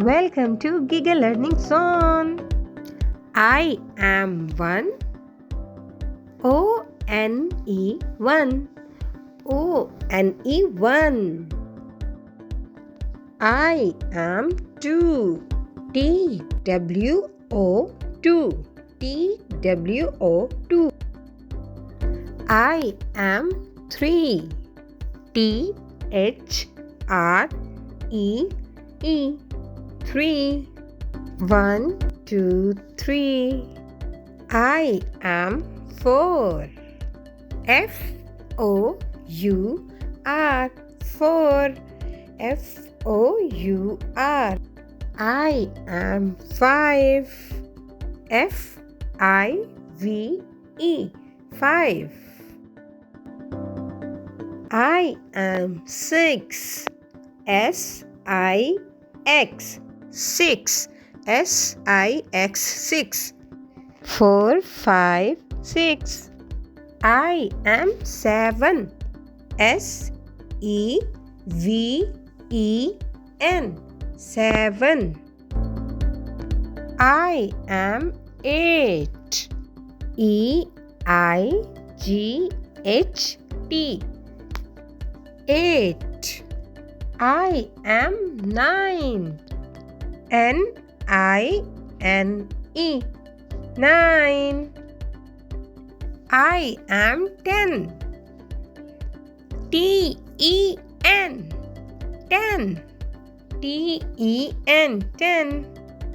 Welcome to Giga Learning Zone. I am one. O-N-E one. O-N-E one. I am two. T-W-O two. T-W-O two. I am three. T-H-R-E-E three. 1, 2, 3. I am four. F-O-U-R four. F-O-U-R. I am five. F-I-V-E five. I am six. S-I-X six. S-I-X six. 4, 5, 6. I am seven. S-E-V-E-N seven. I am eight. E-I-G-H-T eight. I am nine. N-I-N-E nine. I am ten. T-E-N ten. T-E-N ten.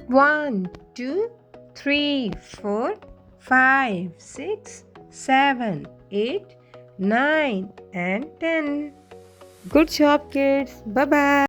1, 2, 3, 4, 5, 6, 7, 8, 9 and 10. Good job, kids. Bye-bye.